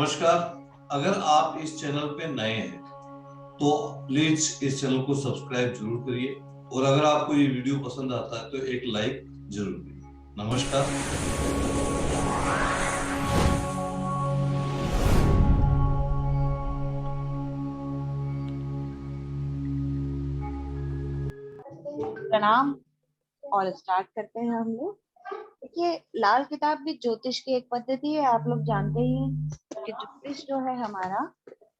नमस्कार। अगर आप इस चैनल पे नए हैं तो प्लीज इस चैनल को सब्सक्राइब जरूर करिए और अगर आपको ये वीडियो पसंद आता है तो एक लाइक जरूर करिए। नमस्कार। प्रणाम और स्टार्ट करते हैं हम लोग। देखिए, लाल किताब भी ज्योतिष की एक पद्धति है, आप लोग जानते ही हैं कि ज्योतिष जो है हमारा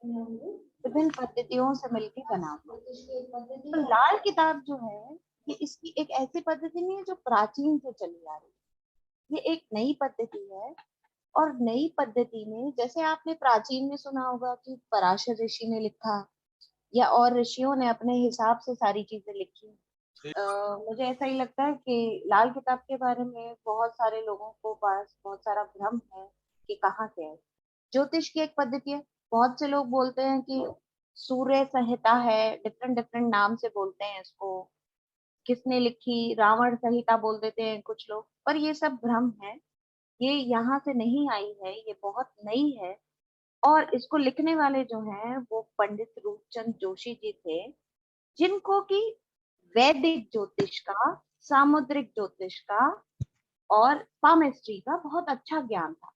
विभिन्न पद्धतियों से मिलकर बना हुआ है। तो लाल किताब जो है ये इसकी एक ऐसी पद्धति नहीं है जो प्राचीन से चली आ रही है, ये एक नई पद्धति है। और नई पद्धति में जैसे आपने प्राचीन में सुना होगा कि पराशर ऋषि ने लिखा या और ऋषियों ने अपने हिसाब से सारी चीजें लिखी। मुझे ऐसा ही लगता है कि लाल किताब के बारे में बहुत सारे लोगों को पास बहुत सारा भ्रम है कि कहाँ से है। ज्योतिष की एक पद्धति है, बहुत से लोग बोलते हैं कि सूर्य संहिता है, डिफरेंट डिफरेंट नाम से बोलते हैं इसको। किसने लिखी, रावण संहिता बोल देते हैं कुछ लोग, पर ये सब भ्रम है। ये यहाँ से नहीं आई है, ये बहुत नई है। और इसको लिखने वाले जो हैं वो पंडित रूपचंद जोशी जी थे, जिनको की वैदिक ज्योतिष का, सामुद्रिक ज्योतिष का और पामिस्ट्री का बहुत अच्छा ज्ञान था।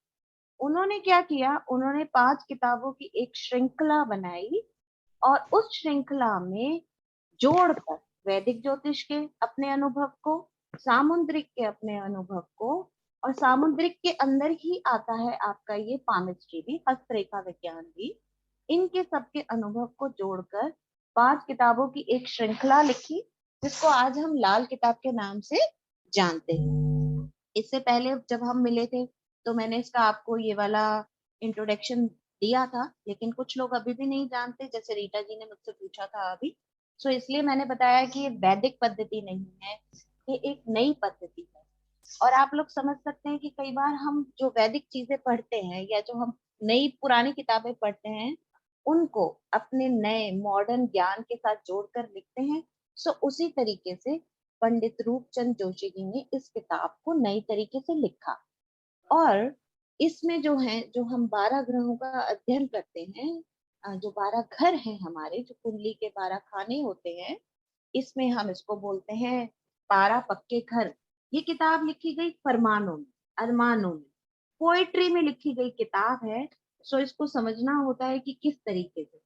उन्होंने क्या किया, उन्होंने 5 किताबों की एक श्रृंखला बनाई और उस श्रृंखला में जोड़कर वैदिक ज्योतिष के अपने अनुभव को, सामुद्रिक के अपने अनुभव को, और सामुद्रिक के अंदर ही आता है आपका ये पामिस्ट्री भी, हस्तरेखा विज्ञान भी, इनके सबके अनुभव को जोड़कर 5 किताबों की एक श्रृंखला लिखी, जिसको आज हम लाल किताब के नाम से जानते हैं। इससे पहले जब हम मिले थे तो मैंने इसका आपको ये वाला इंट्रोडक्शन दिया था, लेकिन कुछ लोग अभी भी नहीं जानते, जैसे रीटा जी ने मुझसे पूछा था अभी। सो इसलिए मैंने बताया कि ये वैदिक पद्धति नहीं है, ये एक नई पद्धति है। और आप लोग समझ सकते हैं कि कई बार हम जो वैदिक चीजें पढ़ते हैं या जो हम नई पुरानी किताबें पढ़ते हैं उनको अपने नए मॉडर्न ज्ञान के साथ जोड़कर लिखते हैं। सो उसी तरीके से पंडित रूपचंद जोशी जी ने इस किताब को नई तरीके से लिखा। और इसमें जो है, जो हम 12 ग्रहों का अध्ययन करते हैं, जो 12 घर हैं हमारे, जो कुंडली के 12 खाने होते हैं, इसमें हम इसको बोलते हैं 12 पक्के घर। ये किताब लिखी गई फरमानों में, अरमानों में, पोएट्री में लिखी गई किताब है। सो इसको समझना होता है कि किस तरीके से।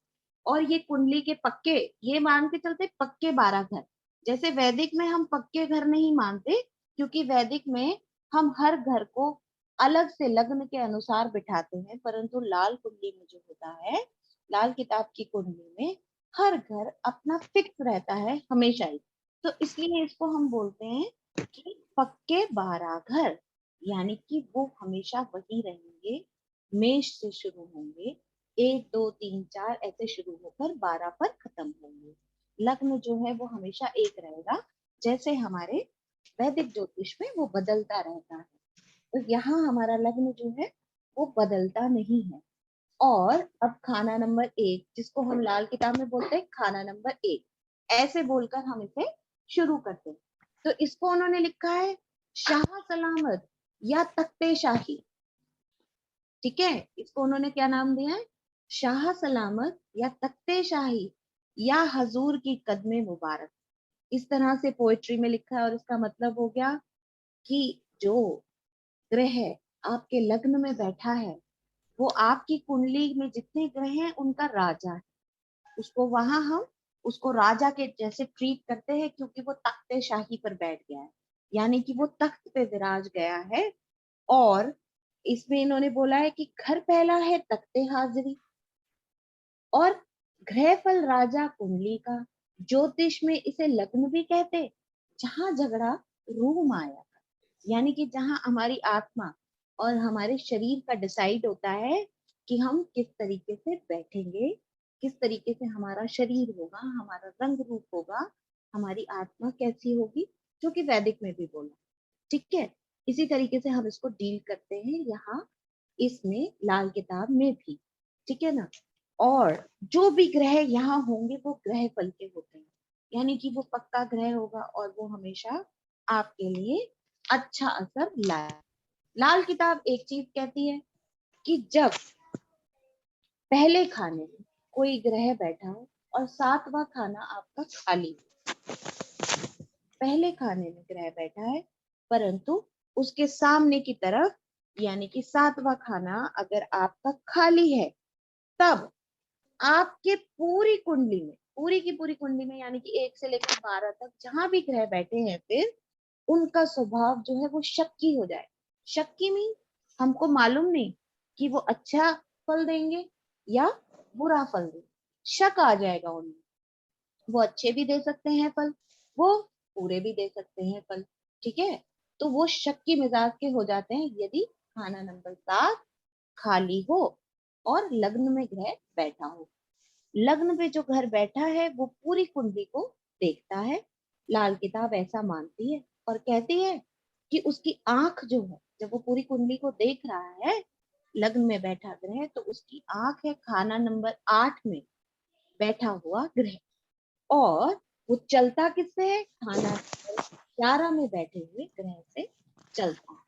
और ये कुंडली के पक्के, ये मान के चलते पक्के 12 घर। जैसे वैदिक में हम पक्के घर नहीं मानते, क्योंकि वैदिक में हम हर घर को अलग से लग्न के अनुसार बिठाते हैं, परंतु लाल कुंडली में जो होता है, लाल किताब की कुंडली में हर घर अपना फिक्स रहता है हमेशा ही। तो इसलिए इसको हम बोलते हैं कि पक्के 12 घर, यानी कि वो हमेशा वही रहेंगे। मेष से शुरू होंगे, 1 2 3 4 ऐसे शुरू होकर 12 पर खत्म होंगे। लग्न जो है वो हमेशा एक रहेगा, जैसे हमारे वैदिक ज्योतिष में वो बदलता रहता है। तो यहाँ हमारा लग्न जो है वो बदलता नहीं है। और अब खाना नंबर 1, जिसको हम लाल किताब में बोलते हैं खाना नंबर 1, ऐसे बोलकर हम इसे शुरू करते हैं। तो इसको उन्होंने लिखा है शाह सलामत या तख्ते शाही। ठीक है, इसको उन्होंने क्या नाम दिया है, शाह सलामत या तख्ते शाही या हजूर की कदमे मुबारक। इस तरह से पोएट्री में लिखा है। और इसका मतलब हो गया कि जो ग्रह आपके लग्न में बैठा है वो आपकी कुंडली में जितने ग्रह हैं उनका राजा है। उसको वहां हम उसको राजा के जैसे ट्रीट करते हैं, क्योंकि वो तख्ते शाही पर बैठ गया है, यानी कि वो तख्त पे विराज गया है। और इसमें इन्होंने बोला है कि घर पहला है तख्ते हाजिरी, और ग्रह फल राजा कुंडली का। ज्योतिष में इसे लग्न भी कहते, जहां झगड़ा रूह माया का, यानी कि जहां हमारी आत्मा और हमारे शरीर का डिसाइड होता है कि हम किस तरीके से बैठेंगे, किस तरीके से हमारा शरीर होगा, हमारा रंग रूप होगा, हमारी आत्मा कैसी होगी, जो कि वैदिक में भी बोला। ठीक है, इसी तरीके से हम इसको डील करते हैं यहाँ इसमें लाल किताब में भी। ठीक है ना। और जो भी ग्रह यहाँ होंगे वो ग्रह फल के होते हैं, यानी कि वो पक्का ग्रह होगा और वो हमेशा आपके लिए अच्छा असर लाए। लाल किताब एक चीज कहती है कि जब पहले खाने में कोई ग्रह बैठा हो और 7वां खाना आपका खाली हो। पहले खाने में ग्रह बैठा है परंतु उसके सामने की तरफ यानी कि 7वां खाना अगर आपका खाली है, तब आपके पूरी की पूरी कुंडली में यानी कि 1 से लेकर 12 तक जहां भी ग्रह बैठे हैं, फिर उनका स्वभाव जो है वो शक्की हो जाए। शक्की मीन हमको मालूम नहीं कि वो अच्छा फल देंगे या बुरा फल देंगे, शक आ जाएगा उनमें। वो अच्छे भी दे सकते हैं फल, वो बुरे भी दे सकते हैं फल, ठीक है। तो वो शक्की मिजाज के हो जाते हैं यदि खाना नंबर 7 खाली हो और लग्न में ग्रह बैठा हो। लग्न पे जो घर बैठा है वो पूरी कुंडली को देखता है। लाल किताब ऐसा मानती है और कहती है कि उसकी आंख जो है, जब वो पूरी कुंडली को देख रहा है लग्न में बैठा ग्रह, तो उसकी आंख है खाना नंबर 8 में बैठा हुआ ग्रह। और वो चलता किससे है? खाना नंबर 11 में बैठे हुए ग्रह से चलता है।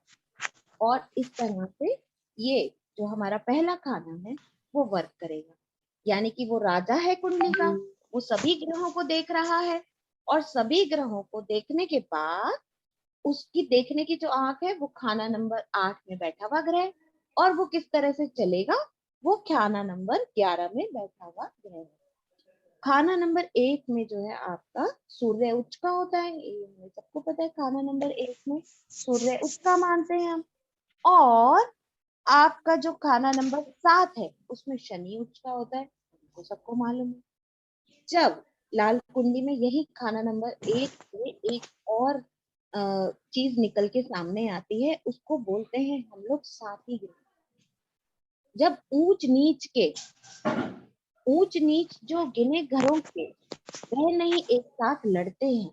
और इस तरह से ये जो हमारा पहला खाना है वो वर्क करेगा। यानी कि वो राजा है कुंडली का, वो सभी ग्रहों को देख रहा है और सभी ग्रहों को देखने के बाद उसकी देखने की जो आंख है वो खाना नंबर 8 में बैठा हुआ ग्रह, और वो किस तरह से चलेगा? वो खाना नंबर 11 में बैठा हुआ ग्रह है। खाना नंबर 1 में जो है आपका सूर्य उच्च का होता है, ये हमें सबको पता है। खाना नंबर 1 में सूर्य उच्च का मानते हैं हम। और आपका जो खाना नंबर 7 है उसमें शनि उच्च का होता है, हमको सबको मालूम है। जब लाल कुंडी में यही खाना नंबर 1 से एक और चीज निकल के सामने आती है, उसको बोलते हैं हम लोग साथी ग्रह। जब ऊंच नीच जो गिने घरों के वह नहीं एक साथ लड़ते हैं,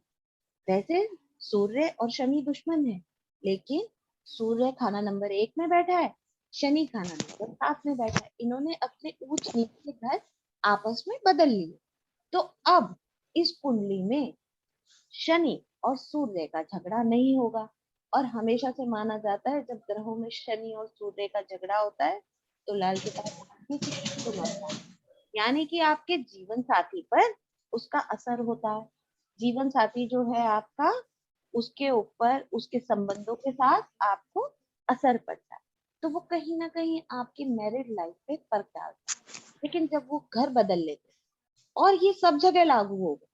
वैसे सूर्य और शनि दुश्मन है, लेकिन सूर्य खाना नंबर 1 में बैठा है, शनि खाना नंबर 7 में बैठा है। इन्होंने अपने ऊंच नीच के घर आपस में बदल लिए। तो अब इस कुंडली में शनि और सूर्य का झगड़ा नहीं होगा। और हमेशा से माना जाता है जब ग्रहों में शनि और सूर्य का झगड़ा होता है तो लाल किताब मानती है कि शुभ होता है, यानी कि आपके जीवन साथी पर उसका असर होता है। जीवन साथी जो है आपका, उसके ऊपर उसके संबंधों के साथ आपको असर पड़ता है, तो वो कहीं ना कहीं आपकी मैरिड लाइफ पे फर्क डालता है। लेकिन जब वो घर बदल लेते हैं, और ये सब जगह लागू होगा,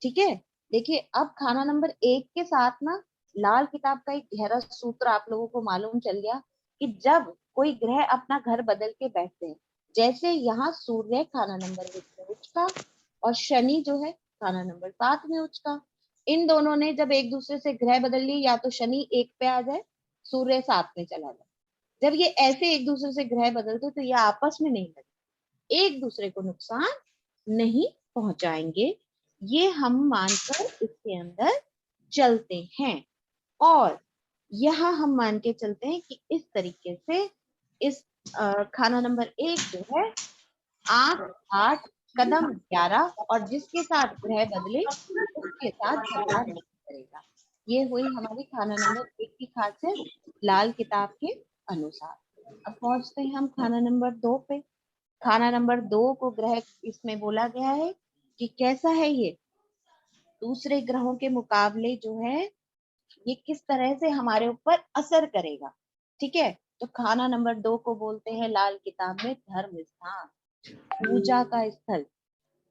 ठीक है। देखिए अब खाना नंबर 1 के साथ ना लाल किताब का एक गहरा सूत्र आप लोगों को मालूम चल गया कि जब कोई ग्रह अपना घर बदल के बैठते हैं, जैसे यहाँ सूर्य खाना नंबर 1 में उच्च का और शनि जो है खाना नंबर 7 में उच्च का, इन दोनों ने जब एक दूसरे से ग्रह बदल लिए, या तो शनि 1 पे आ जाए, सूर्य 7 में चला जाए। जब ये ऐसे एक दूसरे से ग्रह बदलते तो ये आपस में नहीं लगे, एक दूसरे को नुकसान नहीं पहुंचाएंगे, ये हम मानकर इसके अंदर चलते हैं। और यहाँ हम मान के चलते हैं कि इस तरीके से इस खाना नंबर 1 जो है 8 8 कदम 11 और जिसके साथ ग्रह बदले उसके साथ झगड़ा नहीं करेगा। ये हुई हमारी खाना नंबर 1 की खासियत लाल किताब के अनुसार। अब पहुंचते हैं हम खाना नंबर 2 पे। खाना नंबर 2 को ग्रह इसमें बोला गया है कि कैसा है ये दूसरे ग्रहों के मुकाबले जो है ये किस तरह से हमारे ऊपर असर करेगा, ठीक है। तो खाना नंबर 2 को बोलते हैं लाल किताब में धर्म स्थान, पूजा का स्थल।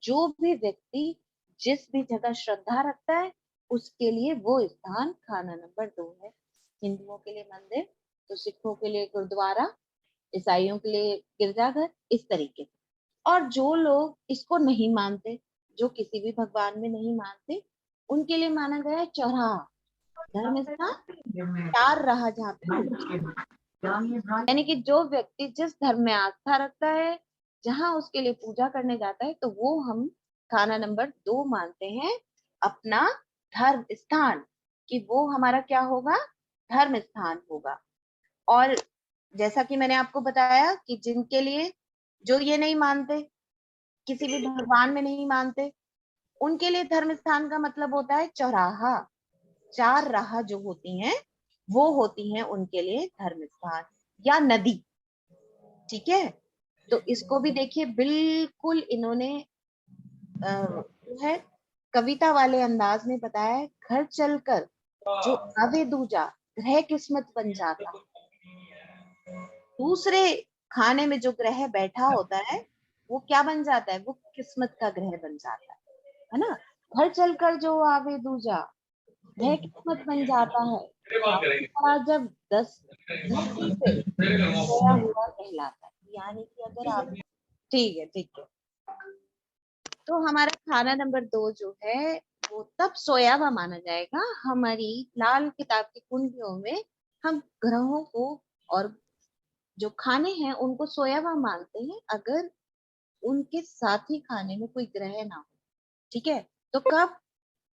जो भी व्यक्ति जिस भी जगह श्रद्धा रखता है उसके लिए वो स्थान खाना नंबर 2 है। हिंदुओं के लिए मंदिर, तो सिखों के लिए गुरुद्वारा, ईसाइयों के लिए गिरजाघर, इस तरीके से। और जो लोग इसको नहीं मानते, जो किसी भी भगवान में नहीं मानते, उनके लिए माना गया है चौराहा, धर्म स्थान, चार राह जहाँ पे मिलती है। यानी कि जो व्यक्ति जिस धर्म में आस्था रखता है, जहाँ उसके लिए पूजा करने जाता है, तो वो हम खाना नंबर 2 मानते हैं अपना धर्म स्थान, कि वो हमारा क्या होगा? धर्म स्थान होगा। और जैसा कि मैंने आपको बताया कि जिनके लिए जो ये नहीं मानते, किसी भी भगवान में नहीं मानते, उनके लिए धर्म स्थान का मतलब होता है चौराहा। चार राह जो होती हैं वो होती हैं उनके लिए धर्म स्थान या नदी, ठीक है। तो इसको भी देखिए, बिल्कुल इन्होंने जो है कविता वाले अंदाज में बताया है। घर चलकर जो आवे दूजा, ग्रह किस्मत बन जाता। दूसरे खाने में जो ग्रह बैठा होता है वो क्या बन जाता है, वो किस्मत का ग्रह बन जाता है ना। घर चलकर जो आवे दूजा, ग्रह किस्मत बन जाता है। खाना जब 10 धरती पे सोया हुआ कहलाता है। यानी कि अगर आप, ठीक है ठीक है, तो हमारा खाना नंबर 2 जो है वो तब सोया हुआ माना जाएगा। हमारी लाल किताब की कुंडलियों में हम ग्रहों को और जो खाने हैं उनको सोया हुआ मानते हैं, अगर उनके साथ ही खाने में कोई ग्रह ना हो। ठीक है, तो कब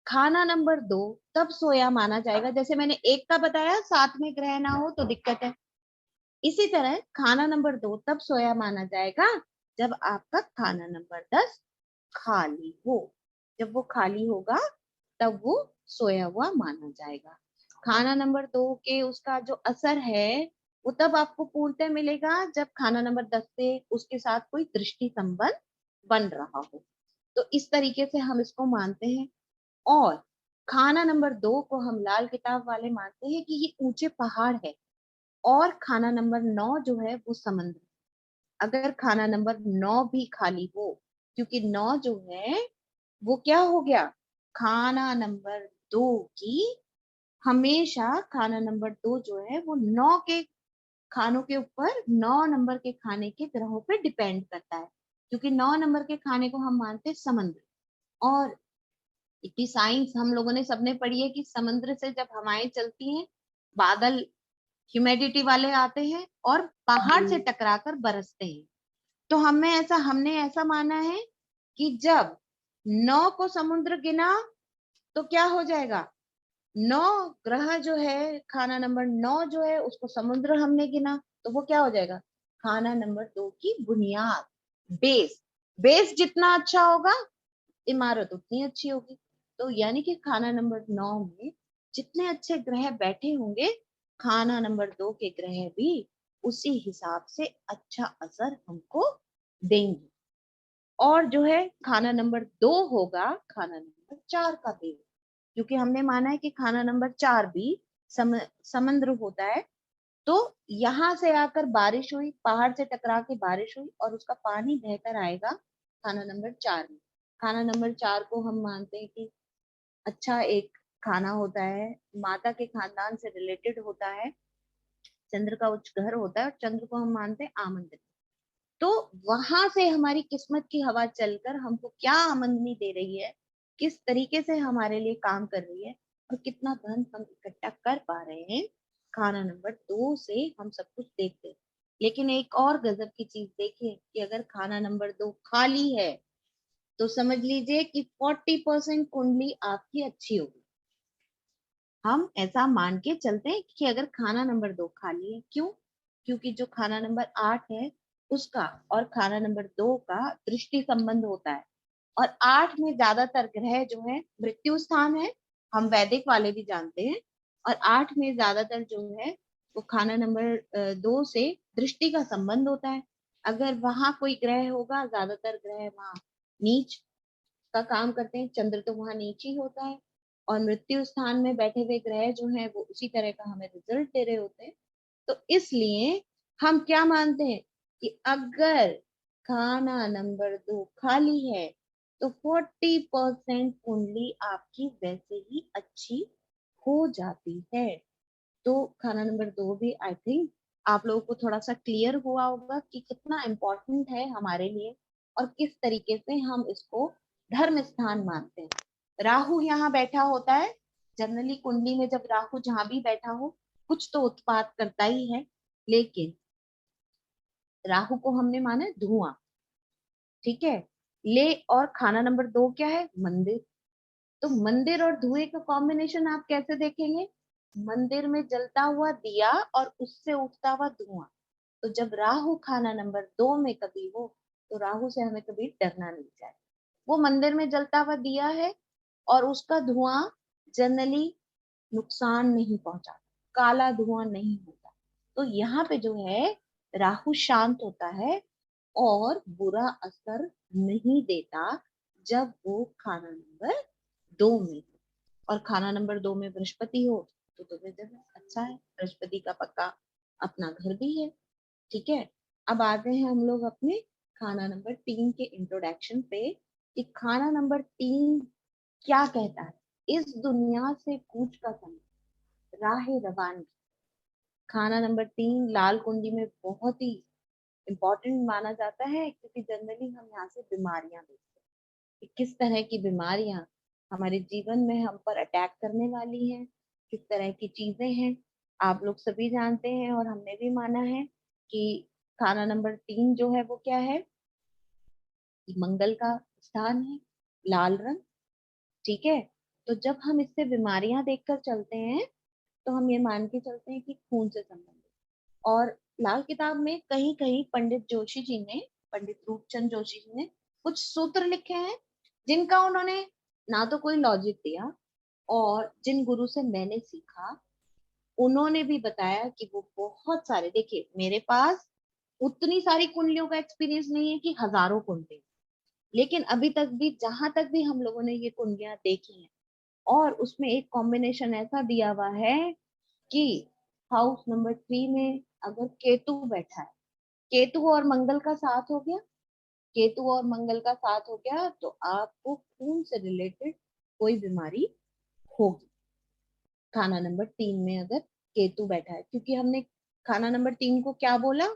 खाना नंबर 2 तब सोया माना जाएगा, जैसे मैंने एक का बताया, साथ में ग्रह ना हो तो दिक्कत है। इसी तरह खाना नंबर 2 तब सोया माना जाएगा जब आपका खाना नंबर 10 खाली हो। जब वो खाली होगा तब वो सोया हुआ माना जाएगा। खाना नंबर 2 के उसका जो असर है वो तब आपको पूर्णतः मिलेगा जब खाना नंबर 10 से उसके साथ कोई दृष्टि संबंध बन रहा हो। तो इस तरीके से हम इसको मानते हैं। और खाना नंबर 2 को हम लाल किताब वाले मानते हैं कि ये ऊंचे पहाड़ है। और खाना नंबर 9 जो है वो समुद्र। अगर खाना नंबर 9 भी खाली हो, क्योंकि 9 जो है वो क्या हो गया, खाना नंबर 2 की, हमेशा खाना नंबर 2 जो है वो 9 के खानों के ऊपर, 9 नंबर के खाने के ग्रहों पे डिपेंड करता है। क्योंकि 9 नंबर के खाने को हम मानते हैं समुद्र। और इतनी साइंस हम लोगों ने सबने पढ़ी है कि समुद्र से जब हवाएं चलती हैं, बादल ह्यूमिडिटी वाले आते हैं और पहाड़ से टकराकर बरसते हैं। तो हमने ऐसा माना है कि जब 9 को समुद्र गिना तो क्या हो जाएगा, 9 ग्रह जो है, खाना नंबर 9 जो है उसको समुद्र हमने गिना तो वो क्या हो जाएगा, खाना नंबर 2 की बुनियाद, बेस। बेस जितना अच्छा होगा इमारत उतनी अच्छी होगी। तो यानी कि खाना नंबर 9 में जितने अच्छे ग्रह बैठे होंगे, खाना नंबर 2 के ग्रह भी उसी हिसाब से अच्छा असर हमको देंगे। और जो है खाना नंबर 2 होगा खाना नंबर 4 का देव। क्योंकि हमने माना है कि खाना नंबर 4 भी समुद्र होता है। तो यहाँ से आकर बारिश हुई, पहाड़ से टकरा के बारिश हुई और उसका पानी बहकर आएगा खाना नंबर 4 में। खाना नंबर 4 को हम मानते हैं कि अच्छा एक खाना होता है, माता के खानदान से रिलेटेड होता है, चंद्र का उच्च घर होता है और चंद्र को हम मानते हैं आमंत्रित। तो वहां से हमारी किस्मत की हवा चलकर हमको क्या आमदनी दे रही है, किस तरीके से हमारे लिए काम कर रही है और कितना धन हम इकट्ठा कर पा रहे हैं, खाना नंबर 2 से हम सब कुछ देखते हैं। लेकिन एक और गजब की चीज देखिए कि अगर खाना नंबर 2 खाली है तो समझ लीजिए कि 40% कुंडली आपकी अच्छी होगी। हम ऐसा मान के चलते हैं कि अगर खाना नंबर 2 खाली है, क्यों, क्योंकि जो खाना नंबर 8 है उसका और खाना नंबर 2 का दृष्टि संबंध होता है। और 8 में ज्यादातर ग्रह जो है मृत्यु स्थान है, हम वैदिक वाले भी जानते हैं। और 8 में ज्यादातर जो है वो खाना नंबर 2 से दृष्टि का संबंध होता है। अगर वहां कोई ग्रह होगा, ज्यादातर ग्रह वहां नीच का काम करते हैं, चंद्र तो वहां नीचे ही होता है। और मृत्यु स्थान में बैठे हुए ग्रह जो हैं वो उसी तरह का हमें रिजल्ट दे रहे होते हैं। तो इसलिए हम क्या मानते हैं कि अगर खाना नंबर 2 खाली है तो 40% कुंडली आपकी वैसे ही अच्छी हो जाती है। तो खाना नंबर 2 भी आई थिंक आप लोगों को थोड़ा सा क्लियर हुआ होगा कि कितना इम्पोर्टेंट है हमारे लिए और किस तरीके से हम इसको धर्म स्थान मानते हैं। राहु यहाँ बैठा होता है, जनरली कुंडली में जब राहु जहां भी बैठा हो कुछ तो उत्पाद करता ही है। लेकिन राहु को हमने माना है धुआं, ठीक है। ले और खाना नंबर 2 क्या है, मंदिर। तो मंदिर और धुएं का कॉम्बिनेशन आप कैसे देखेंगे, मंदिर में जलता हुआ दिया और उससे उठता हुआ धुआं। तो जब राहु खाना नंबर 2 में कभी हो तो राहु से हमें कभी डरना नहीं चाहिए। वो मंदिर में जलता हुआ दिया है और उसका धुआं जनरली नुकसान नहीं पहुंचाता, काला धुआं नहीं होता। तो यहाँ पे जो है राहु शांत होता है और बुरा असर नहीं देता जब वो खाना नंबर 2 में, और खाना नंबर 2 में बृहस्पति हो तो वैसे अच्छा है, बृहस्पति का पक्का अपना घर भी है। ठीक है, अब आते हैं हम लोग अपने खाना नंबर 3 के इंट्रोडक्शन पे कि खाना नंबर 3 क्या कहता है। इस दुनिया से कूच का समय राह रवानगी। खाना नंबर 3 लाल कुंडी में बहुत ही इम्पोर्टेंट माना जाता है, क्योंकि जनरली हम यहाँ से बीमारियां देखते हैं कि किस तरह की बीमारियां हमारे जीवन में हम पर अटैक करने वाली हैं, किस तरह की चीजें हैं। आप लोग सभी जानते हैं और हमने भी माना है कि खाना नंबर 3 जो है वो क्या है, कि मंगल का स्थान है, लाल रंग। ठीक है, तो जब हम इससे बीमारियां देखकर चलते हैं तो हम ये मान के चलते हैं कि खून से संबंधित। और लाल किताब में कहीं कहीं पंडित जोशी जी ने, पंडित रूपचंद जोशी जी ने कुछ सूत्र लिखे हैं जिनका उन्होंने ना तो कोई लॉजिक दिया, और जिन गुरु से मैंने सीखा उन्होंने भी बताया कि वो बहुत सारे, देखिए मेरे पास उतनी सारी कुंडलियों का एक्सपीरियंस नहीं है कि हजारों कुंडली, लेकिन अभी तक भी जहां तक भी हम लोगों ने ये कुंडलियां देखी हैं, और उसमें एक कॉम्बिनेशन ऐसा दिया हुआ है कि हाउस नंबर 3 में अगर केतु बैठा है, केतु और मंगल का साथ हो गया, केतु और मंगल का साथ हो गया तो आपको खून से रिलेटेड कोई बीमारी होगी। खाना नंबर 3 में अगर केतु बैठा है, क्योंकि हमने खाना नंबर 3 को क्या बोला,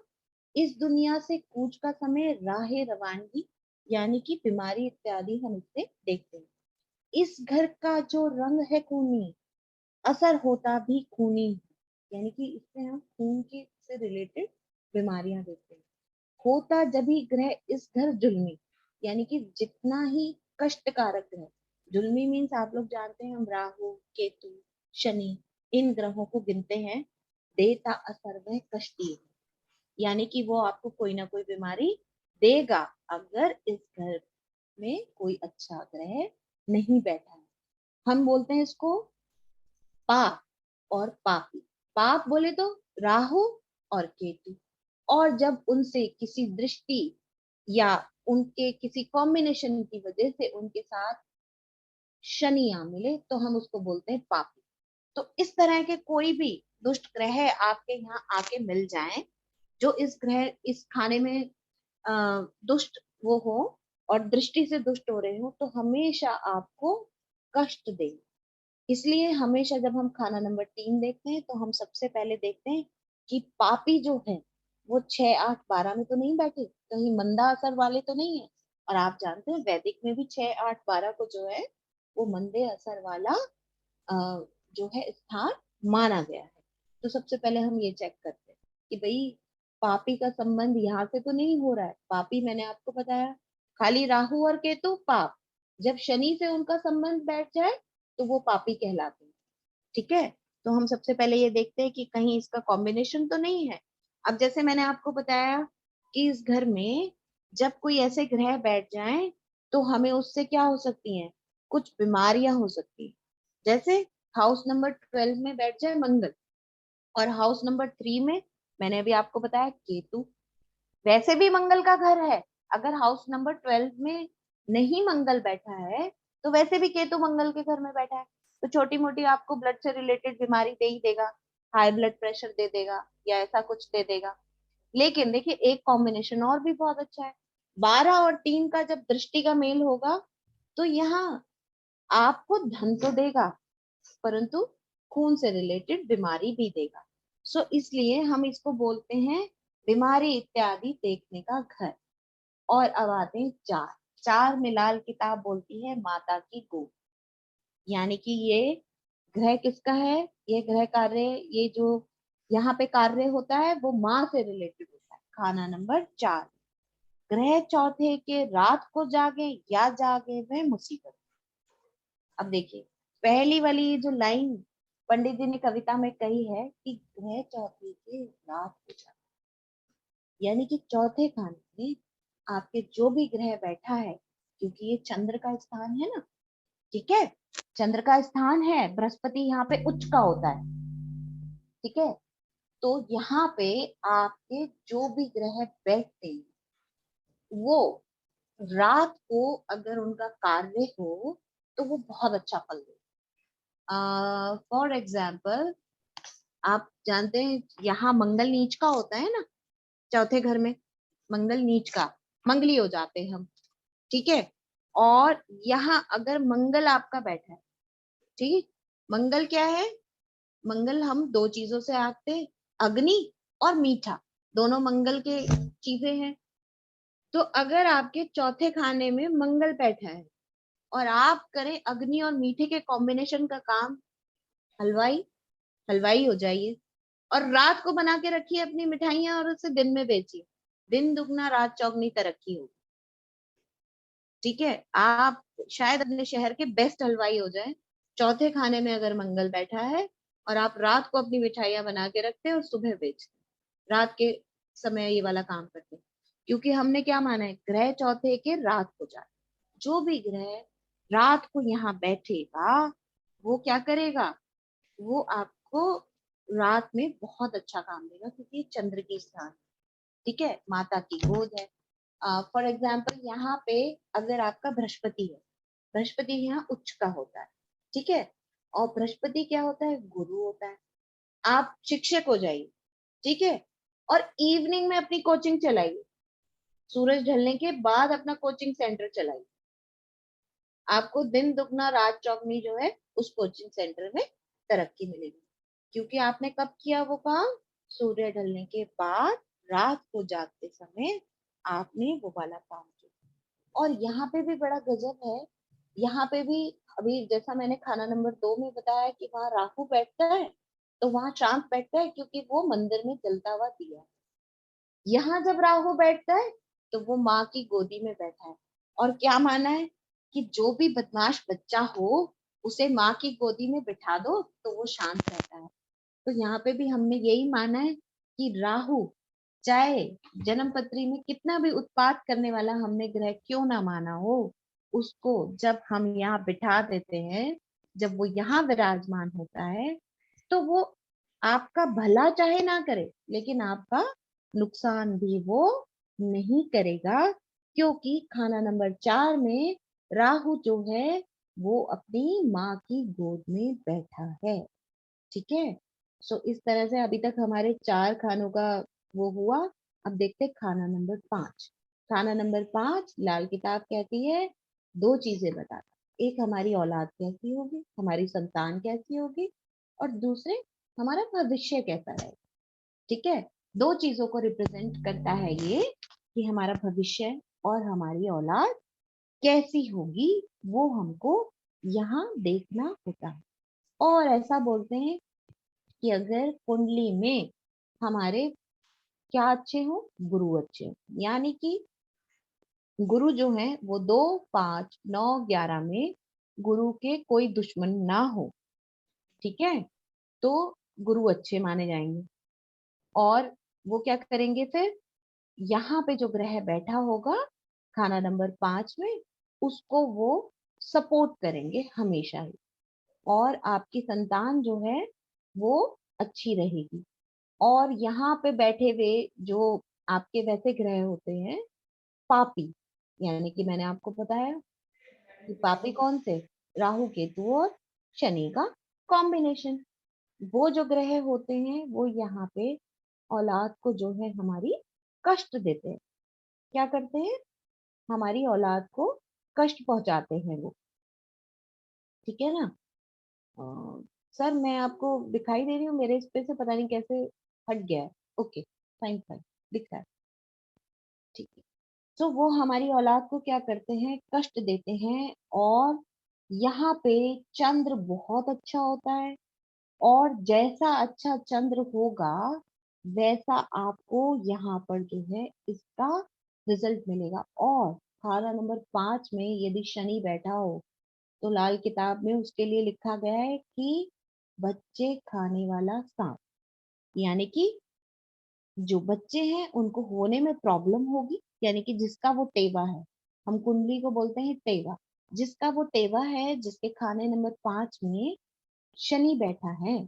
इस दुनिया से कूच का समय राह रवानगी, यानी कि बीमारी इत्यादि हम इससे देखते हैं। इस घर का जो रंग है खूनी, असर होता भी खूनी है, यानी कि इससे हम खून के से रिलेटेड बीमारियां देखते हैं। होता जभी ग्रह इस घर जुल्मी, यानी कि जितना ही कष्टकारक ग्रह, जुल्मी मीन्स आप लोग जानते हैं हम राहु केतु शनि इन ग्रहों को गिनते हैं, देता असर वह कष्टी है, यानी कि वो आपको कोई ना कोई बीमारी देगा अगर इस घर में कोई अच्छा ग्रह नहीं बैठा है। हम बोलते हैं इसको पाप और पापी। पाप बोले तो राहु और केतु, और जब उनसे किसी दृष्टि या उनके किसी कॉम्बिनेशन की वजह से उनके साथ शनि आ मिले तो हम उसको बोलते हैं पापी। तो इस तरह के कोई भी दुष्ट ग्रह आपके यहाँ आके मिल जाएं, जो इस ग्रह इस खाने में दुष्ट वो हो और दृष्टि से दुष्ट हो रहे हो, तो हमेशा आपको कष्ट देंगे। इसलिए हमेशा जब हम खाना नंबर 3 देखते हैं तो हम सबसे पहले देखते हैं कि पापी जो है वो 6 8 12 में तो नहीं बैठे, कहीं मंदा असर वाले तो नहीं है। और आप जानते हैं वैदिक में भी 6 8 12 को जो है वो मंदे असर वाला जो है स्थान माना गया है। तो सबसे पहले हम ये चेक करते हैं कि भाई पापी का संबंध यहाँ से तो नहीं हो रहा है। पापी मैंने आपको बताया खाली राहु और केतु पाप, जब शनि से उनका संबंध बैठ जाए तो वो पापी कहलाते हैं। ठीक है, तो हम सबसे पहले ये देखते हैं कि कहीं इसका कॉम्बिनेशन तो नहीं है। अब जैसे मैंने आपको बताया कि इस घर में जब कोई ऐसे ग्रह बैठ जाएं तो हमें उससे क्या हो सकती हैं, कुछ बीमारियां हो सकती हैं। जैसे हाउस नंबर 12 में बैठ जाए मंगल, और हाउस नंबर 3 में मैंने अभी आपको बताया केतु, वैसे भी मंगल का घर है। अगर हाउस नंबर 12 में नहीं मंगल बैठा है तो वैसे भी केतु मंगल के घर में बैठा है, तो छोटी मोटी आपको ब्लड से रिलेटेड बीमारी दे ही देगा, हाई ब्लड प्रेशर दे देगा या ऐसा कुछ दे देगा। लेकिन देखिए एक कॉम्बिनेशन और भी बहुत अच्छा है, 12 और 3 का जब दृष्टि का मेल होगा तो यहाँ आपको धन तो देगा परंतु खून से रिलेटेड बीमारी भी देगा। सो इसलिए हम इसको बोलते हैं बीमारी इत्यादि देखने का घर। और अब आते हैं 4। 4 में लाल किताब बोलती है माता की गोद, यानी कि ये ग्रह किसका है, ये ग्रह कार्य, ये जो यहाँ पे कार्य होता है वो माँ से रिलेटेड होता है। खाना नंबर 4, ग्रह चौथे के रात को जागे या जागे वह मुसीबत। अब देखिए पहली वाली जो लाइन पंडित जी ने कविता में कही है कि ग्रह चौथे के रात को जागे, यानी कि चौथे खाने में आपके जो भी ग्रह बैठा है, क्योंकि ये चंद्र का स्थान है ना, ठीक है, चंद्र का स्थान है, बृहस्पति यहाँ पे उच्च का होता है। ठीक है, तो यहाँ पे आपके जो भी ग्रह बैठते हैं वो रात को अगर उनका कार्य हो तो वो बहुत अच्छा फल दे। फॉर एग्जाम्पल, आप जानते हैं यहाँ मंगल नीच का होता है ना, चौथे घर में मंगल नीच का, मंगली हो जाते हैं हम, ठीक है। और यहाँ अगर मंगल आपका बैठा है, ठीक है, मंगल क्या है, मंगल हम दो चीजों से आते हैं, अग्नि और मीठा, दोनों मंगल के चीजें हैं। तो अगर आपके चौथे खाने में मंगल बैठा है और आप करें अग्नि और मीठे के कॉम्बिनेशन का काम, हलवाई, हलवाई हो जाइए। और रात को बना के रखिए अपनी मिठाइयां और उसे दिन में बेचिए, दिन दुगना रात चौगनी तरक्की होगी। ठीक है, आप शायद अपने शहर के बेस्ट हलवाई हो जाए। चौथे खाने में अगर मंगल बैठा है और आप रात को अपनी मिठाइयां बना के रखते हैं और सुबह बेचते हैं, रात के समय ये वाला काम करते हैं। क्योंकि हमने क्या माना है, ग्रह चौथे के रात को जाए, जो भी ग्रह रात को यहाँ बैठेगा वो क्या करेगा, वो आपको रात में बहुत अच्छा काम देगा, क्योंकि ये चंद्र की स्थान, ठीक है, माता की गोद है। फॉर एग्जाम्पल यहाँ पे अगर आपका बृहस्पति है, बृहस्पति यहाँ उच्च का होता है, ठीक है, और बृहस्पति क्या होता है, गुरु होता है। आप शिक्षक हो जाइए, ठीक है, और इवनिंग में अपनी कोचिंग चलाइए, सूरज ढलने के बाद अपना कोचिंग सेंटर चलाइए, आपको दिन दुगना रात चौगनी जो है उस कोचिंग सेंटर में तरक्की मिलेगी। क्योंकि आपने कब किया वो काम, सूर्य ढलने के बाद रात को जागते समय आपने वो वाला काम किया। और यहाँ पे भी बड़ा गजब है, यहाँ पे भी अभी जैसा मैंने खाना नंबर 2 में बताया कि वहाँ राहु बैठता है, तो वहाँ चांद बैठता है, क्योंकि वो मंदिर में जलता हुआ दिया है। यहाँ जब राहु बैठता है तो वो माँ की गोदी में बैठा है। और क्या माना है कि जो भी बदमाश बच्चा हो उसे माँ की गोदी में बिठा दो तो वो शांत रहता है। तो यहाँ पे भी हमने यही माना है कि राहु चाहे जन्म पत्री में कितना भी उत्पात करने वाला हमने ग्रह क्यों ना माना हो, उसको जब हम यहाँ बिठा देते हैं, जब वो यहाँ विराजमान होता है, तो वो आपका भला चाहे ना करे लेकिन आपका नुकसान भी वो नहीं करेगा। क्योंकि खाना नंबर 4 में राहु जो है वो अपनी माँ की गोद में बैठा है, ठीक है। सो इस तरह से अभी तक हमारे 4 खानों का वो हुआ। अब देखते हैं खाना नंबर 5। खाना नंबर 5 लाल किताब कहती है, दो चीजें बताता, एक हमारी औलाद कैसी होगी, हमारी संतान कैसी होगी, और दूसरे हमारा भविष्य कैसा रहेगा, ठीक है। दो चीजों को रिप्रेजेंट करता है ये, कि हमारा भविष्य और हमारी औलाद कैसी होगी, वो हमको यहाँ देखना होता है। और ऐसा बोलते हैं कि अगर कुंडली में हमारे क्या अच्छे हो, गुरु अच्छे हो, यानी कि गुरु जो है वो 2, 5, 9, 11 में गुरु के कोई दुश्मन ना हो, ठीक है, तो गुरु अच्छे माने जाएंगे। और वो क्या करेंगे फिर, यहाँ पे जो ग्रह बैठा होगा खाना नंबर 5 में, उसको वो सपोर्ट करेंगे हमेशा ही। और आपकी संतान जो है वो अच्छी रहेगी। और यहाँ पे बैठे हुए जो आपके वैसे ग्रह होते हैं पापी, यानी कि मैंने आपको बताया कि पापी कौन से, राहु केतु और शनि का कॉम्बिनेशन। वो जो ग्रह होते हैं वो यहाँ पे औलाद को जो है हमारी कष्ट देते हैं। क्या करते हैं, हमारी औलाद को कष्ट पहुंचाते हैं वो, ठीक है ना। सर मैं आपको दिखाई दे रही हूँ, मेरे इस पे से पता नहीं कैसे हट गया है। ओके, फाइन फाइन, दिख रहा है, ठीक है। तो वो हमारी औलाद को क्या करते हैं, कष्ट देते हैं। और यहाँ पे चंद्र बहुत अच्छा होता है, और जैसा अच्छा चंद्र होगा वैसा आपको यहाँ पर जो है इसका रिजल्ट मिलेगा। और खाना नंबर 5 में यदि शनि बैठा हो तो लाल किताब में उसके लिए लिखा गया है कि बच्चे खाने वाला सांप, यानी कि जो बच्चे हैं उनको होने में प्रॉब्लम होगी, यानी कि जिसका वो टेवा है, हम कुंडली को बोलते हैं टेवा, जिसका वो टेवा है, जिसके खाने नंबर 5 में शनि बैठा है,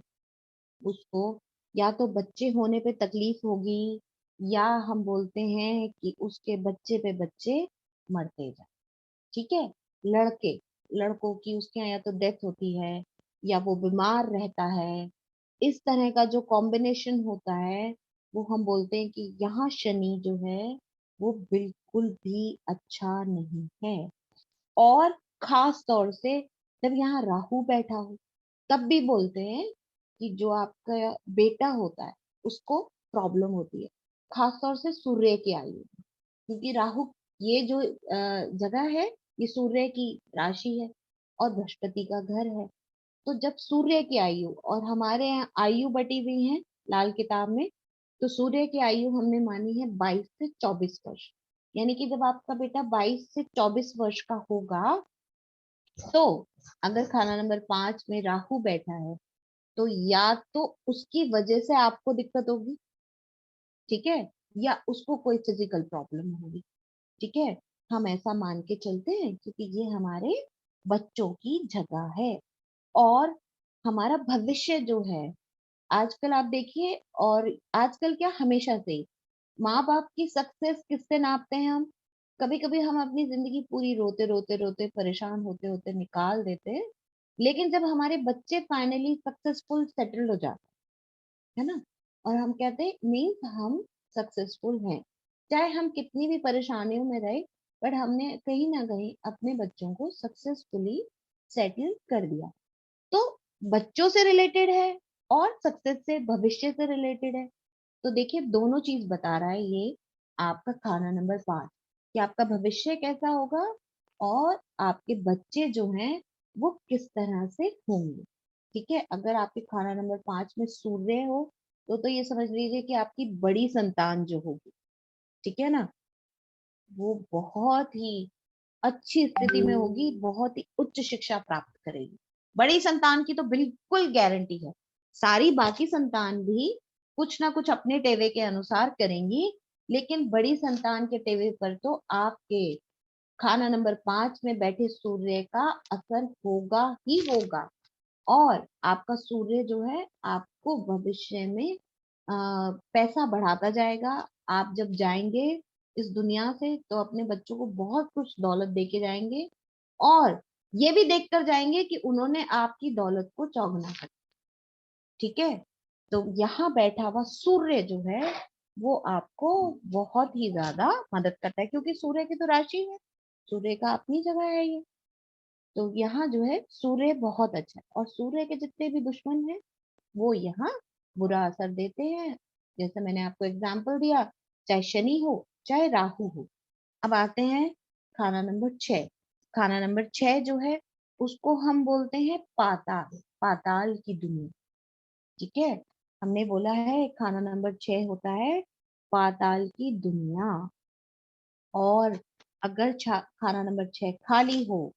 उसको या तो बच्चे होने पे तकलीफ होगी, या हम बोलते हैं कि उसके बच्चे पे बच्चे मरते जाए। ठीक है, लड़के लड़कों की उसके यहाँ या तो डेथ होती है या वो बीमार रहता है, इस तरह का जो कॉम्बिनेशन होता है वो हम बोलते हैं कि यहाँ शनि जो है वो बिल्कुल भी अच्छा नहीं है। और खास तौर से जब यहाँ राहु बैठा हो तब भी बोलते हैं कि जो आपका बेटा होता है उसको प्रॉब्लम होती है, खास तौर से सूर्य की आयु में। क्योंकि राहु ये जो जगह है ये सूर्य की राशि है और बृहस्पति का घर है। तो जब सूर्य की आयु, और हमारे यहाँ आयु बटी हुई है लाल किताब में, तो सूर्य की आयु हमने मानी है 22 से 24 वर्ष। यानी कि जब आपका बेटा 22 से 24 वर्ष का होगा, तो अगर खाना नंबर 5 में राहु बैठा है तो या तो उसकी वजह से आपको दिक्कत होगी, ठीक है, या उसको कोई फिजिकल प्रॉब्लम होगी। ठीक है, हम ऐसा मान के चलते हैं क्योंकि ये हमारे बच्चों की जगह है। और हमारा भविष्य जो है, आजकल आप देखिए, और आजकल क्या हमेशा से ही माँ बाप की सक्सेस किससे नापते हैं हम? कभी कभी हम अपनी जिंदगी पूरी रोते रोते रोते परेशान होते होते निकाल देते हैं, लेकिन जब हमारे बच्चे फाइनली सक्सेसफुल सेटल्ड हो जाते हैं, है ना, और हम कहते हैं मीन्स हम सक्सेसफुल हैं, चाहे हम कितनी भी परेशानियों में रहे, बट हमने कहीं ना कहीं अपने बच्चों को सक्सेसफुली सेटल कर दिया। तो बच्चों से रिलेटेड है और सक्सेस से, भविष्य से रिलेटेड है। तो देखिए दोनों चीज बता रहा है ये आपका खाना नंबर 5, कि आपका भविष्य कैसा होगा और आपके बच्चे जो हैं वो किस तरह से होंगे। ठीक है, अगर आपके खाना नंबर 5 में सूर्य हो तो ये समझ लीजिए कि आपकी बड़ी संतान जो होगी, ठीक है ना, वो बहुत ही अच्छी स्थिति में होगी, बहुत ही उच्च शिक्षा प्राप्त करेगी। बड़ी संतान की तो बिल्कुल गारंटी है। सारी बाकी संतान भी कुछ ना कुछ अपने टेवे के अनुसार करेंगी, लेकिन बड़ी संतान के टेवे पर तो आपके खाना नंबर 5 में बैठे सूर्य का असर होगा ही होगा। और आपका सूर्य जो है आपको भविष्य में पैसा बढ़ाता जाएगा। आप जब जाएंगे इस दुनिया से तो अपने बच्चों को बहुत कुछ दौलत दे के जाएंगे, और ये भी देख कर जाएंगे कि उन्होंने आपकी दौलत को चौगुना कर। ठीक है, तो यहाँ बैठा हुआ सूर्य जो है वो आपको बहुत ही ज्यादा मदद करता है, क्योंकि सूर्य की तो राशि है, सूर्य का अपनी जगह है ये। तो यहाँ जो है सूर्य बहुत अच्छा है, और सूर्य के जितने भी दुश्मन हैं वो यहाँ बुरा असर देते हैं। जैसे मैंने आपको एग्जाम्पल दिया, चाहे शनि हो चाहे राहु हो। अब आते हैं खाना नंबर 6। खाना नंबर 6 जो है उसको हम बोलते हैं पाताल, पाताल की दुनिया। ठीक है, हमने बोला है खाना नंबर 6 होता है पाताल की दुनिया। और अगर खाना नंबर 6 खाली हो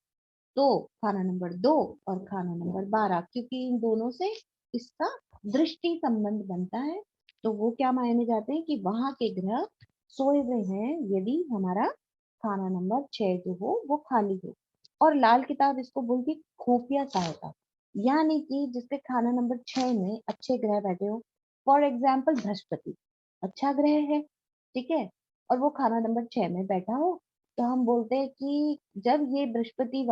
तो खाना नंबर 2 और खाना नंबर 12, क्योंकि इन दोनों से इसका दृष्टि संबंध बनता है, तो वो क्या मायने जाते हैं कि वहां के ग्रह सोए हुए हैं यदि हमारा खाना नंबर 6 जो हो वो खाली हो। और लाल किताब इसको बोलती है खुफिया सहायता, यानी कि जिसके खाना नंबर 6 में अच्छे ग्रह बैठे हो, फॉर एग्जाम्पल बृहस्पति अच्छा ग्रह है, ठीक है, और वो खाना नंबर 6 में बैठा हो, तो हम बोलते हैं कि जब ये बृहस्पति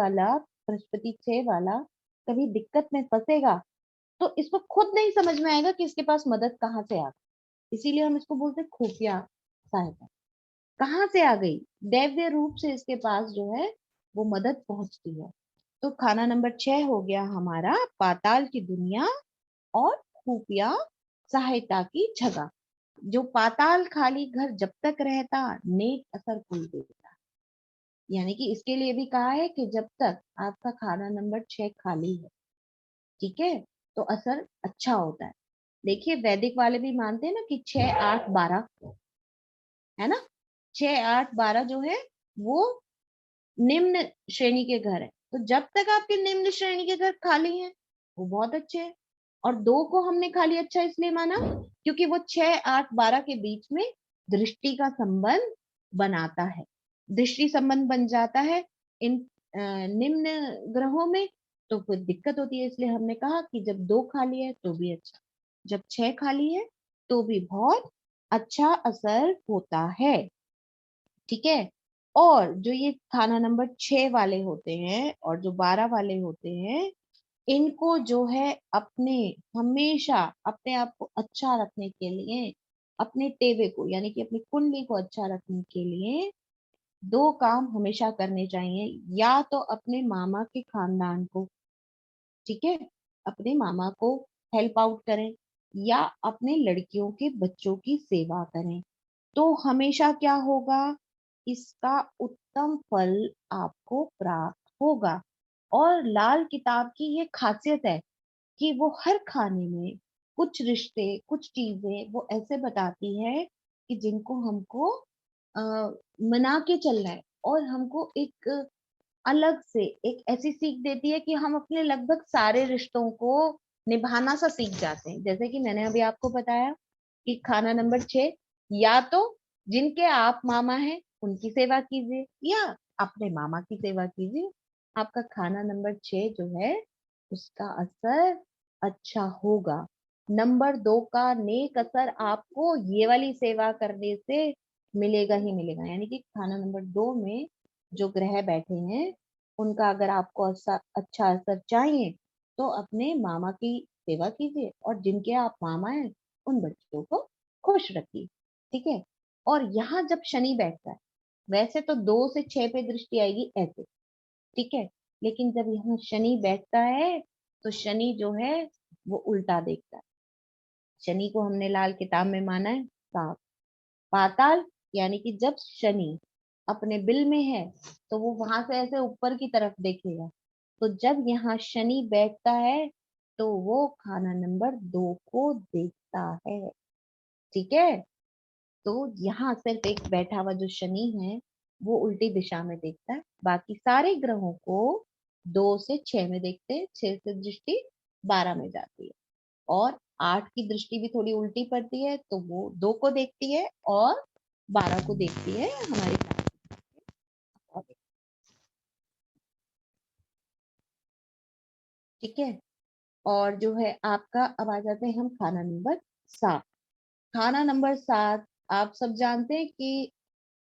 6 वाला कभी दिक्कत में फंसेगा तो इसको खुद नहीं समझ में आएगा कि इसके पास मदद कहाँ से आ गई। इसीलिए हम इसको बोलते हैं खुफिया सहायता। कहाँ से आ गई? दैवीय रूप से इसके पास जो है वो मदद पहुंचती है। तो खाना नंबर 6 हो गया हमारा पाताल की दुनिया और खुफिया सहायता की जगह। जो पाताल खाली घर जब तक रहता नेक असर कुल देता, यानी कि इसके लिए भी कहा है कि जब तक आपका खाना नंबर 6 खाली है, ठीक है, तो असर अच्छा होता है। देखिए वैदिक वाले भी मानते हैं ना कि 6 8 12, है ना, 6 8 12 जो है वो निम्न श्रेणी के घर है। तो जब तक आपके निम्न श्रेणी के घर खाली हैं वो बहुत अच्छे हैं। और 2 को हमने खाली अच्छा इसलिए माना क्योंकि वो 6 8 12 के बीच में दृष्टि का संबंध बनाता है, दृष्टि संबंध बन जाता है इन निम्न ग्रहों में, तो फिर दिक्कत होती है। इसलिए हमने कहा कि जब 2 खाली है तो भी अच्छा, जब 6 खाली है तो भी बहुत अच्छा असर होता है। ठीक है। और जो ये खाना नंबर 6 वाले होते हैं और जो 12 वाले होते हैं, इनको जो है अपने हमेशा अपने आप को अच्छा रखने के लिए, अपने तेवे को यानी कि अपनी कुंडली को अच्छा रखने के लिए दो काम हमेशा करने चाहिए। या तो अपने मामा के खानदान को, ठीक है, अपने मामा को हेल्प आउट करें, या अपने लड़कियों के बच्चों की सेवा करें। तो हमेशा क्या होगा, इसका उत्तम फल आपको प्राप्त होगा। और लाल किताब की ये खासियत है कि वो हर खाने में कुछ रिश्ते, कुछ चीजें वो ऐसे बताती है कि जिनको हमको आ, मना के चलना है, और हमको एक अलग से एक ऐसी सीख देती है कि हम अपने लगभग सारे रिश्तों को निभाना सा सीख जाते हैं। जैसे कि मैंने अभी आपको बताया कि खाना नंबर 6, या तो जिनके आप मामा हैं उनकी सेवा कीजिए, या अपने मामा की सेवा कीजिए। आपका खाना नंबर 6 जो है उसका असर अच्छा होगा। नंबर 2 का नेक असर आपको ये वाली सेवा करने से मिलेगा ही मिलेगा। यानी कि खाना नंबर 2 में जो ग्रह बैठे हैं उनका अगर आपको अच्छा असर चाहिए तो अपने मामा की सेवा कीजिए, और जिनके आप मामा हैं उन बच्चों को खुश रखिए। ठीक है। और यहाँ जब शनि बैठता है, वैसे तो 2 से 6 पे दृष्टि आएगी ऐसे, ठीक है, लेकिन जब यहाँ शनि बैठता है तो शनि जो है वो उल्टा देखता है। शनि को हमने लाल किताब में माना है साफ पाताल, यानी कि जब शनि अपने बिल में है तो वो वहां से ऐसे ऊपर की तरफ देखेगा। तो जब यहाँ शनि बैठता है तो वो खाना नंबर 2 को देखता है। ठीक है। तो यहाँ सिर्फ एक बैठा हुआ जो शनि है वो उल्टी दिशा में देखता है, बाकी सारे ग्रहों को 2 से 6 में देखते हैं। 6 से दृष्टि 12 में जाती है, और 8 की दृष्टि भी थोड़ी उल्टी पड़ती है तो वो 2 को देखती है और 12 को देखती है हमारी राशि। ठीक है। और जो है आपका, अब आ जाते हैं हम खाना नंबर 7। खाना नंबर 7 आप सब जानते हैं कि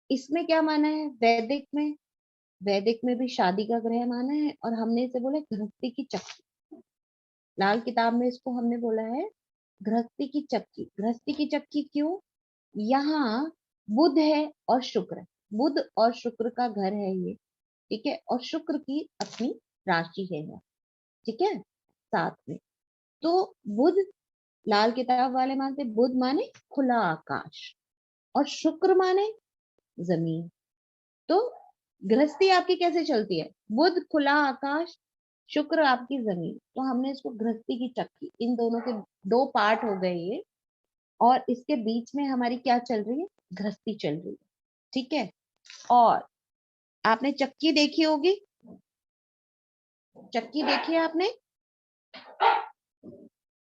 इसमें क्या माना है वैदिक में। वैदिक में भी शादी का ग्रह माना है, और हमने इसे बोला गृहस्थी की चक्की। लाल किताब में इसको हमने बोला है गृहस्थी की चक्की। गृहस्थी की चक्की क्यों? यहाँ बुध है और शुक्र है। बुध और शुक्र का घर है ये। ठीक है। और शुक्र की अपनी राशि है यहाँ। ठीक है। साथ में तो बुध, लाल किताब वाले मानते बुध माने खुला आकाश, और शुक्र माने जमीन। तो गृहस्थी आपकी कैसे चलती है? बुध खुला आकाश, शुक्र आपकी जमीन। तो हमने इसको गृहस्थी की चक्की, इन दोनों के दो पार्ट हो गए ये, और इसके बीच में हमारी क्या चल रही है? गृहस्थी चल रही है। ठीक है। और आपने चक्की देखी होगी, चक्की देखी है आपने?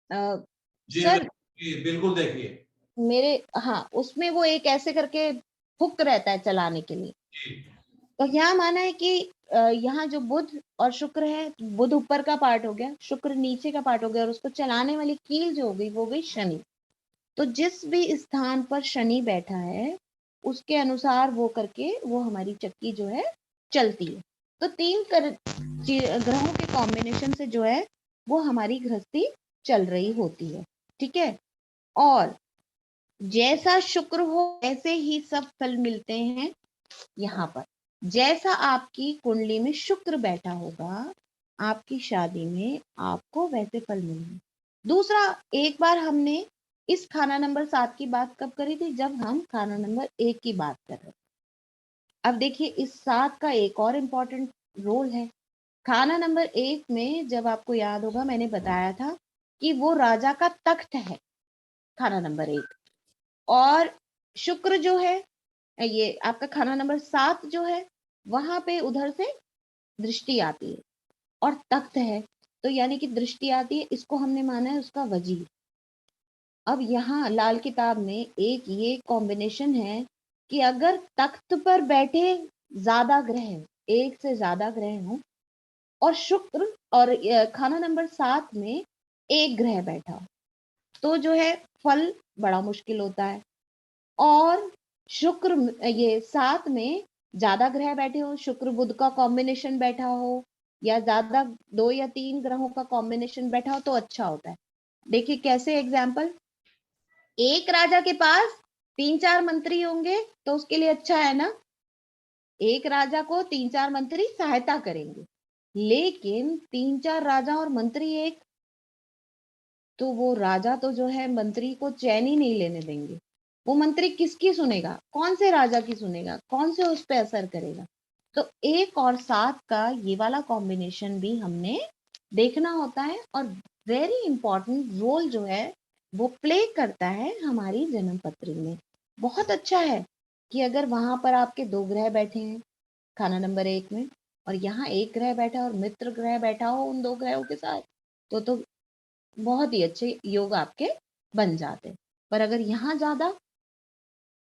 जी सर बिल्कुल देखिए। मेरे, हाँ, उसमें वो एक ऐसे करके हुक रहता है चलाने के लिए। जी तो यहाँ माना है कि यहाँ जो बुध और शुक्र है, बुध ऊपर का पार्ट हो गया, शुक्र नीचे का पार्ट हो गया, और उसको चलाने वाली कील जो हो गई वो गई शनि। तो जिस भी स्थान पर शनि बैठा है उसके अनुसार वो करके वो हमारी चक्की जो है चलती है। तो ग्रहों के कॉम्बिनेशन से जो है वो हमारी गृहस्थी चल रही होती है। ठीक है। और जैसा शुक्र हो ऐसे ही सब फल मिलते हैं यहाँ पर। जैसा आपकी कुंडली में शुक्र बैठा होगा आपकी शादी में आपको वैसे फल मिलेंगे। दूसरा, एक बार हमने इस खाना नंबर 7 की बात कब करी थी? जब हम खाना नंबर 1 की बात कर रहे थे। अब देखिए इस 7 का एक और इम्पोर्टेंट रोल है। खाना नंबर 1 में जब आपको याद होगा मैंने बताया था कि वो राजा का तख्त है, खाना नंबर 1। और शुक्र जो है, ये आपका खाना नंबर 7 जो है, वहां पे उधर से दृष्टि आती है और तख्त है, तो यानी कि दृष्टि आती है, इसको हमने माना है उसका वजीर। अब यहाँ लाल किताब में एक ये कॉम्बिनेशन है कि अगर तख्त पर बैठे ज्यादा ग्रह, एक से ज्यादा ग्रह हो, और शुक्र और खाना नंबर 7 में एक ग्रह बैठा हो, तो जो है फल बड़ा मुश्किल होता है। और शुक्र ये 7 में ज्यादा ग्रह बैठे हो, शुक्र बुध का कॉम्बिनेशन बैठा हो या ज्यादा 2 या 3 ग्रहों का कॉम्बिनेशन बैठा हो तो अच्छा होता है। देखिए कैसे एग्जाम्पल, एक राजा के पास 3-4 मंत्री होंगे तो उसके लिए अच्छा है ना, एक राजा को 3-4 मंत्री सहायता करेंगे, लेकिन 3-4 राजा और मंत्री एक, तो वो राजा तो जो है मंत्री को चैन ही नहीं लेने देंगे। वो मंत्री किसकी सुनेगा, कौन से राजा की सुनेगा, कौन से उस पर असर करेगा। तो 1 और 7 का ये वाला कॉम्बिनेशन भी हमने देखना होता है और वेरी इंपॉर्टेंट रोल जो है वो प्ले करता है हमारी जन्म पत्री में। बहुत अच्छा है कि अगर वहां पर आपके 2 ग्रह बैठे हैं खाना नंबर 1 में, और यहाँ 1 ग्रह बैठा और मित्र ग्रह बैठा हो उन 2 ग्रहों के साथ, तो बहुत ही अच्छे योग आपके बन जाते। पर अगर यहाँ ज्यादा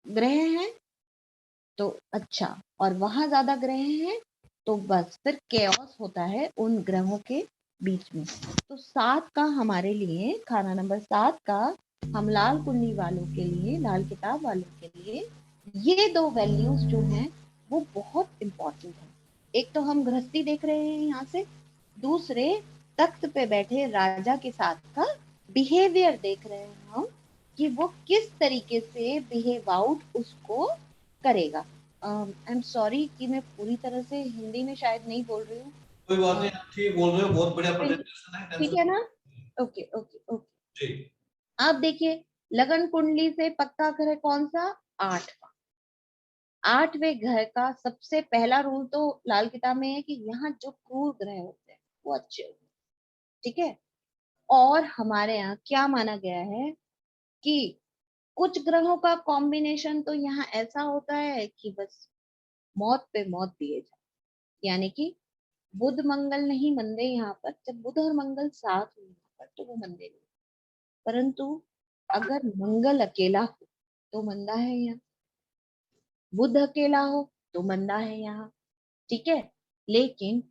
ग्रह हैं तो अच्छा, और वहां ज्यादा ग्रह हैं तो बस फिर केओस होता है उन ग्रहों के बीच में। तो 7 का हमारे लिए, खाना नंबर 7 का हम लाल कुंडली वालों के लिए, लाल किताब वालों के लिए ये 2 वैल्यूज जो हैं वो बहुत इंपॉर्टेंट है। एक तो हम गृहस्थी देख रहे हैं यहाँ से, दूसरे तख्त पे बैठे राजा के साथ का बिहेवियर देख रहे हैं हम कि वो किस तरीके से बिहेव आउट उसको करेगा। आई एम सॉरी कि मैं पूरी तरह से हिंदी में शायद नहीं बोल रही हूँ। कोई बात नहीं, आप ठीक बोल रहे हो, बहुत बढ़िया नहीं, प्रेजेंटेशन है, ठीक टेंशन है ना? Okay okay okay. जी। आप देखिए लगन कुंडली से पक्का ग्रह कौन सा, 8। 8वें घर का सबसे पहला रूल तो लाल किताब में है कि यहाँ जो क्रूर ग्रह होते हैं वो अच्छे होते हैं, ठीक है। और हमारे यहाँ क्या माना गया है कि कुछ ग्रहों का कॉम्बिनेशन तो यहाँ ऐसा होता है कि बस मौत पे मौत दिए जाए, यानी कि बुध मंगल नहीं मंदे यहाँ पर, जब बुध और मंगल साथ हो यहाँ पर तो वो मंदे नहीं, परंतु अगर मंगल अकेला हो तो मंदा है यहाँ, बुध अकेला हो तो मंदा है यहाँ, ठीक है। लेकिन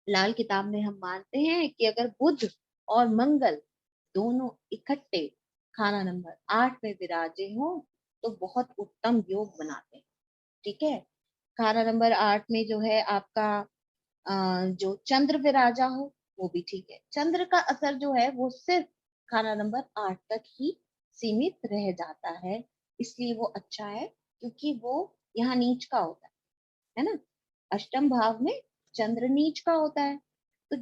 लाल किताब में हम मानते हैं कि अगर बुध और मंगल दोनों इकट्ठे खाना नंबर 8 में विराजे हो तो बहुत उत्तम योग बनाते हैं, ठीक है। खाना नंबर 8 में जो है आपका जो चंद्र विराजा हो वो भी ठीक है। चंद्र का असर जो है वो सिर्फ खाना नंबर 8 तक ही सीमित रह जाता है, इसलिए वो अच्छा है क्योंकि वो यहाँ नीच का होता है ना, अष्टम भाव में चंद्र नीच का होता है। तो